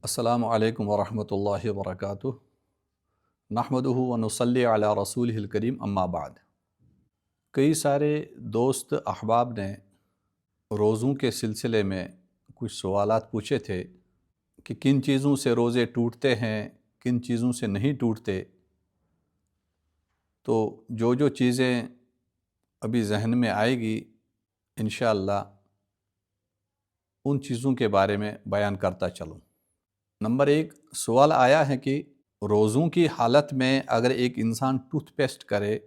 السلام علیکم ورحمۃ اللہ وبرکاتہ۔ نحمدہ و نصلی علی رسولہ الکریم، اما بعد۔ کئی سارے دوست احباب نے روزوں کے سلسلے میں کچھ سوالات پوچھے تھے کہ کن چیزوں سے روزے ٹوٹتے ہیں، کن چیزوں سے نہیں ٹوٹتے۔ تو جو چیزیں ابھی ذہن میں آئے گی انشاءاللہ ان چیزوں کے بارے میں بیان کرتا چلوں۔ نمبر 1 سوال آیا ہے کہ روزوں کی حالت میں اگر ایک انسان ٹوتھ پیسٹ کرے،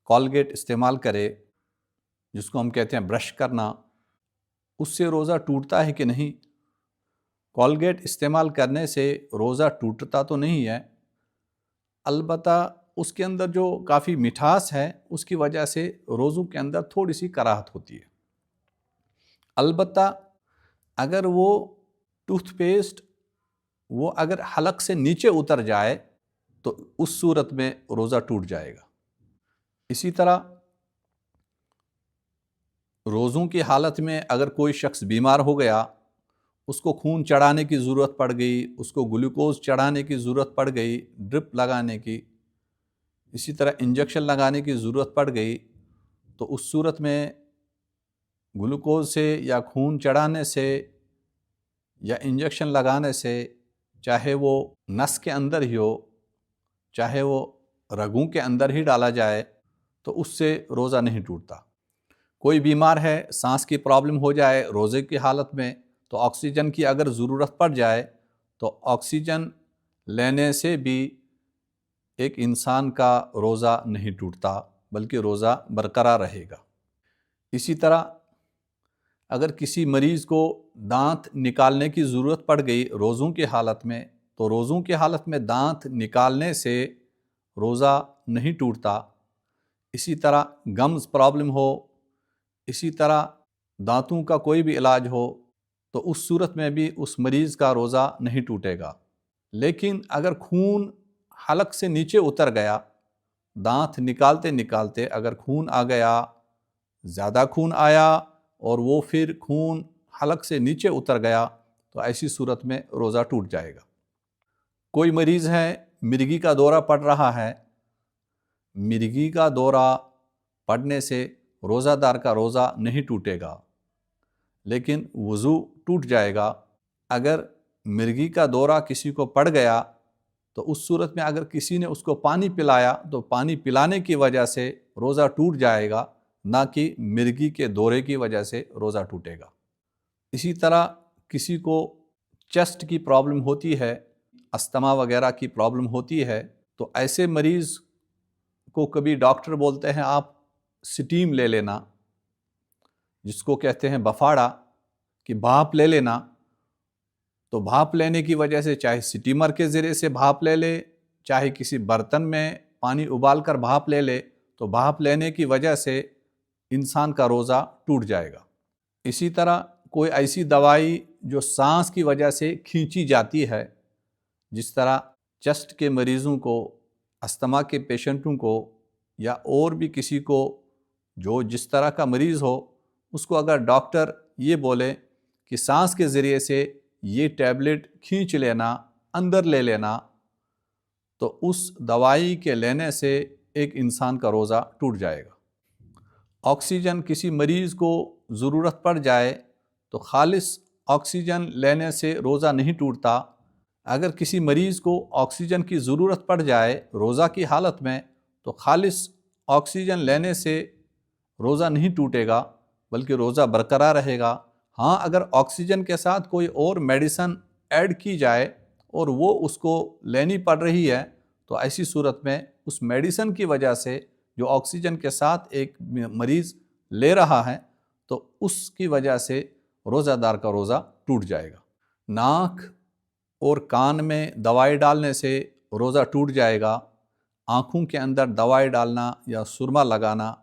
کولگیٹ استعمال کرے، جس کو ہم کہتے ہیں برش کرنا، اس سے روزہ ٹوٹتا ہے کہ نہیں؟ کولگیٹ استعمال کرنے سے روزہ ٹوٹتا تو نہیں ہے، البتہ اس کے اندر جو کافی مٹھاس ہے اس کی وجہ سے روزوں کے اندر تھوڑی سی کراہت ہوتی ہے۔ البتہ اگر وہ ٹوتھ پیسٹ اگر حلق سے نیچے اتر جائے تو اس صورت میں روزہ ٹوٹ جائے گا۔ اسی طرح روزوں کی حالت میں اگر کوئی شخص بیمار ہو گیا، اس کو خون چڑھانے کی ضرورت پڑ گئی، اس کو گلوکوز چڑھانے کی ضرورت پڑ گئی، ڈرپ لگانے کی، اسی طرح انجیکشن لگانے کی ضرورت پڑ گئی، تو اس صورت میں گلوکوز سے یا خون چڑھانے سے یا انجیکشن لگانے سے، چاہے وہ نس کے اندر ہی ہو، چاہے وہ رگوں کے اندر ہی ڈالا جائے، تو اس سے روزہ نہیں ٹوٹتا۔ کوئی بیمار ہے، سانس کی پرابلم ہو جائے روزے کی حالت میں، تو آکسیجن کی اگر ضرورت پڑ جائے تو آکسیجن لینے سے بھی ایک انسان کا روزہ نہیں ٹوٹتا بلکہ روزہ برقرار رہے گا۔ اسی طرح اگر کسی مریض کو دانت نکالنے کی ضرورت پڑ گئی روزوں کی حالت میں، تو روزوں کی حالت میں دانت نکالنے سے روزہ نہیں ٹوٹتا۔ اسی طرح گمز پرابلم ہو، اسی طرح دانتوں کا کوئی بھی علاج ہو، تو اس صورت میں بھی اس مریض کا روزہ نہیں ٹوٹے گا۔ لیکن اگر خون حلق سے نیچے اتر گیا، دانت نکالتے نکالتے اگر خون آ گیا، زیادہ خون آیا اور وہ پھر خون حلق سے نیچے اتر گیا، تو ایسی صورت میں روزہ ٹوٹ جائے گا۔ کوئی مریض ہے، مرگی کا دورہ پڑ رہا ہے، مرگی کا دورہ پڑنے سے روزہ دار کا روزہ نہیں ٹوٹے گا لیکن وضو ٹوٹ جائے گا۔ اگر مرگی کا دورہ کسی کو پڑ گیا تو اس صورت میں اگر کسی نے اس کو پانی پلایا تو پانی پلانے کی وجہ سے روزہ ٹوٹ جائے گا، نہ کہ مرگی کے دورے کی وجہ سے روزہ ٹوٹے گا۔ اسی طرح کسی کو چیسٹ کی پرابلم ہوتی ہے، استھما وغیرہ کی پرابلم ہوتی ہے، تو ایسے مریض کو کبھی ڈاکٹر بولتے ہیں آپ سٹیم لے لینا، جس کو کہتے ہیں بفاڑا، کہ بھاپ لے لینا۔ تو بھاپ لینے کی وجہ سے چاہے سٹیمر کے ذریعے سے بھاپ لے لے، چاہے کسی برتن میں پانی ابال کر بھاپ لے لے، تو بھاپ لینے کی وجہ سے انسان کا روزہ ٹوٹ جائے گا۔ اسی طرح کوئی ایسی دوائی جو سانس کی وجہ سے کھینچی جاتی ہے، جس طرح چیسٹ کے مریضوں کو، استھما کے پیشنٹوں کو، یا اور بھی کسی کو جو جس طرح کا مریض ہو، اس کو اگر ڈاکٹر یہ بولے کہ سانس کے ذریعے سے یہ ٹیبلٹ کھینچ لینا، اندر لے لینا، تو اس دوائی کے لینے سے ایک انسان کا روزہ ٹوٹ جائے گا۔ آکسیجن کسی مریض کو ضرورت پڑ جائے تو خالص آکسیجن لینے سے روزہ نہیں ٹوٹتا۔ اگر کسی مریض کو آکسیجن کی ضرورت پڑ جائے روزہ کی حالت میں تو خالص آکسیجن لینے سے روزہ نہیں ٹوٹے گا بلکہ روزہ برقرار رہے گا۔ ہاں، اگر آکسیجن کے ساتھ کوئی اور میڈیسن ایڈ کی جائے اور وہ اس کو لینی پڑ رہی ہے، تو ایسی صورت میں اس میڈیسن کی وجہ سے جو آکسیجن کے ساتھ ایک مریض لے رہا ہے، تو اس کی وجہ سے روزہ دار کا روزہ ٹوٹ جائے گا۔ ناک اور کان میں دوائی ڈالنے سے روزہ ٹوٹ جائے گا۔ آنکھوں کے اندر دوائی ڈالنا یا سرما لگانا،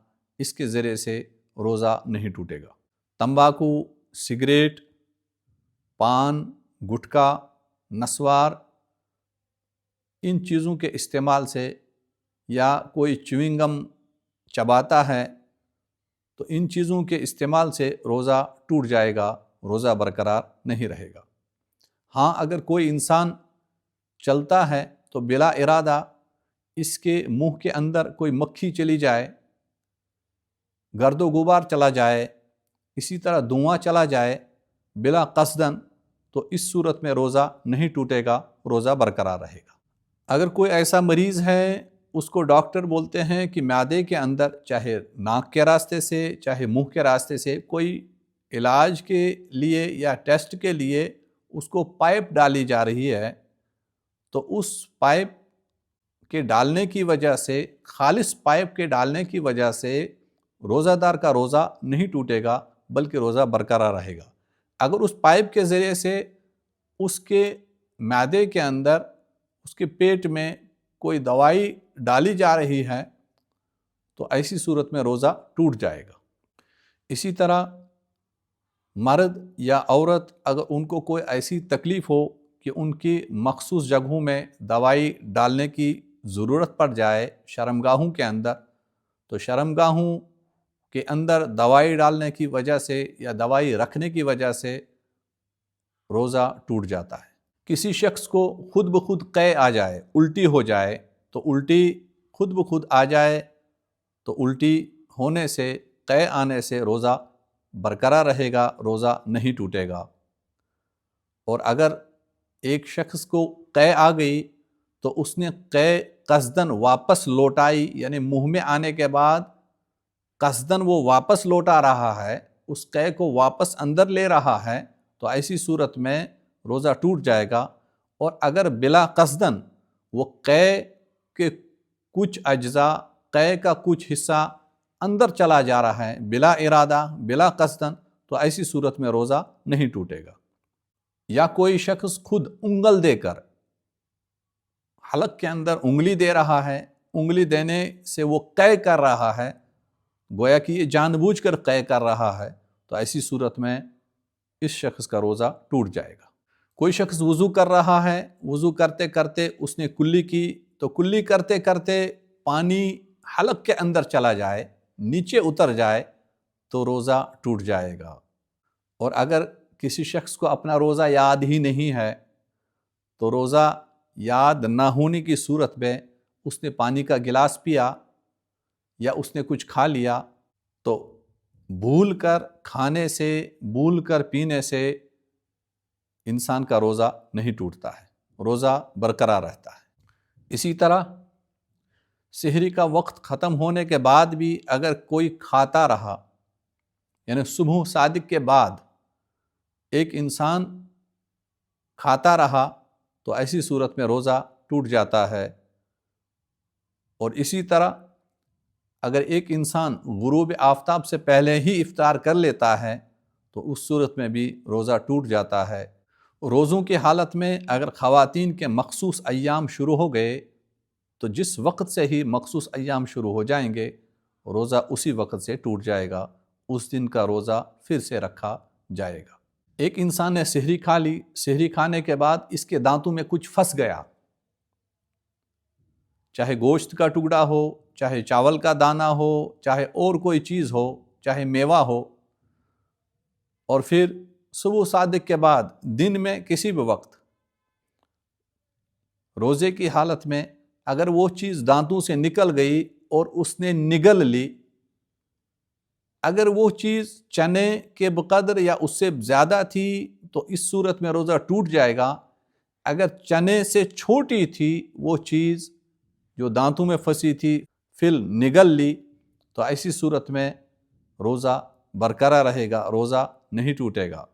اس کے ذریعے سے روزہ نہیں ٹوٹے گا۔ تمباکو، سگریٹ، پان، گٹکا، نسوار، ان چیزوں کے استعمال سے، یا کوئی چیونگ گم چباتا ہے، تو ان چیزوں کے استعمال سے روزہ ٹوٹ جائے گا، روزہ برقرار نہیں رہے گا۔ ہاں اگر کوئی انسان چلتا ہے تو بلا ارادہ اس کے منہ کے اندر کوئی مکھی چلی جائے، گرد و غبار چلا جائے، اسی طرح دھواں چلا جائے بلا قصدن، تو اس صورت میں روزہ نہیں ٹوٹے گا، روزہ برقرار رہے گا۔ اگر کوئی ایسا مریض ہے، اس کو ڈاکٹر بولتے ہیں کہ معدے کے اندر چاہے ناک کے راستے سے چاہے منہ کے راستے سے کوئی علاج کے لیے یا ٹیسٹ کے لیے اس کو پائپ ڈالی جا رہی ہے، تو اس پائپ کے ڈالنے کی وجہ سے، خالص پائپ کے ڈالنے کی وجہ سے روزہ دار کا روزہ نہیں ٹوٹے گا بلکہ روزہ برقرار رہے گا۔ اگر اس پائپ کے ذریعے سے اس کے معدے کے اندر، اس کے پیٹ میں کوئی دوائی ڈالی جا رہی ہے تو ایسی صورت میں روزہ ٹوٹ جائے گا۔ اسی طرح مرد یا عورت اگر ان کو کوئی ایسی تکلیف ہو کہ ان کی مخصوص جگہوں میں دوائی ڈالنے کی ضرورت پڑ جائے شرمگاہوں کے اندر، تو شرمگاہوں کے اندر دوائی ڈالنے کی وجہ سے یا دوائی رکھنے کی وجہ سے روزہ ٹوٹ جاتا ہے۔ کسی شخص کو خود بخود قے آ جائے، الٹی ہو جائے، تو الٹی خود بخود آ جائے تو الٹی ہونے سے، قے آنے سے روزہ برقرار رہے گا، روزہ نہیں ٹوٹے گا۔ اور اگر ایک شخص کو قے آ گئی تو اس نے قے قصدن واپس لوٹائی، یعنی منہ میں آنے کے بعد قصدن وہ واپس لوٹا رہا ہے، اس قے کو واپس اندر لے رہا ہے، تو ایسی صورت میں روزہ ٹوٹ جائے گا۔ اور اگر بلا قصدن وہ قے کے کچھ اجزاء، قے کا کچھ حصہ اندر چلا جا رہا ہے بلا ارادہ، بلا قصدن، تو ایسی صورت میں روزہ نہیں ٹوٹے گا۔ یا کوئی شخص خود انگل دے کر حلق کے اندر انگلی دے رہا ہے، انگلی دینے سے وہ قے کر رہا ہے، گویا کہ یہ جان بوجھ کر قے کر رہا ہے، تو ایسی صورت میں اس شخص کا روزہ ٹوٹ جائے گا۔ کوئی شخص وضو کر رہا ہے، وضو کرتے کرتے اس نے کلی کی، تو کلی کرتے کرتے پانی حلق کے اندر چلا جائے، نیچے اتر جائے، تو روزہ ٹوٹ جائے گا۔ اور اگر کسی شخص کو اپنا روزہ یاد ہی نہیں ہے، تو روزہ یاد نہ ہونے کی صورت میں اس نے پانی کا گلاس پیا یا اس نے کچھ کھا لیا، تو بھول کر کھانے سے، بھول کر پینے سے انسان کا روزہ نہیں ٹوٹتا ہے، روزہ برقرار رہتا ہے۔ اسی طرح سحری کا وقت ختم ہونے کے بعد بھی اگر کوئی کھاتا رہا، یعنی صبح صادق کے بعد ایک انسان کھاتا رہا، تو ایسی صورت میں روزہ ٹوٹ جاتا ہے۔ اور اسی طرح اگر ایک انسان غروب آفتاب سے پہلے ہی افطار کر لیتا ہے تو اس صورت میں بھی روزہ ٹوٹ جاتا ہے۔ روزوں کی حالت میں اگر خواتین کے مخصوص ایام شروع ہو گئے تو جس وقت سے ہی مخصوص ایام شروع ہو جائیں گے، روزہ اسی وقت سے ٹوٹ جائے گا، اس دن کا روزہ پھر سے رکھا جائے گا۔ ایک انسان نے سحری کھا لی، سحری کھانے کے بعد اس کے دانتوں میں کچھ پھنس گیا، چاہے گوشت کا ٹکڑا ہو، چاہے چاول کا دانہ ہو، چاہے اور کوئی چیز ہو، چاہے میوہ ہو، اور پھر صبح صادق کے بعد دن میں کسی بھی وقت روزے کی حالت میں اگر وہ چیز دانتوں سے نکل گئی اور اس نے نگل لی، اگر وہ چیز چنے کے بقدر یا اس سے زیادہ تھی تو اس صورت میں روزہ ٹوٹ جائے گا۔ اگر چنے سے چھوٹی تھی وہ چیز جو دانتوں میں پھنسی تھی، پھر نگل لی، تو ایسی صورت میں روزہ برقرار رہے گا، روزہ نہیں ٹوٹے گا۔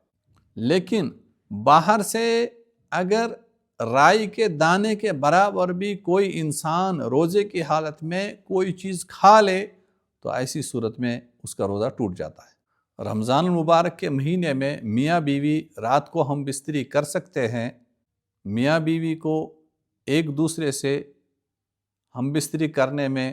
لیکن باہر سے اگر رائی کے دانے کے برابر بھی کوئی انسان روزے کی حالت میں کوئی چیز کھا لے تو ایسی صورت میں اس کا روزہ ٹوٹ جاتا ہے۔ رمضان المبارک کے مہینے میں میاں بیوی رات کو ہم بستری کر سکتے ہیں، میاں بیوی کو ایک دوسرے سے ہم بستری کرنے میں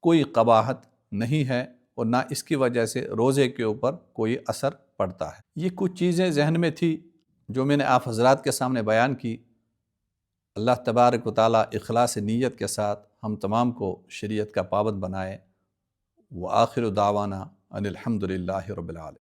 کوئی قباحت نہیں ہے اور نہ اس کی وجہ سے روزے کے اوپر کوئی اثر پڑتا ہے۔ یہ کچھ چیزیں ذہن میں تھی جو میں نے آپ حضرات کے سامنے بیان کی۔ اللہ تبارک و تعالیٰ اخلاص نیت کے ساتھ ہم تمام کو شریعت کا پابند بنائے۔ وآخر دعوانا ان الحمد للہ رب العالمین۔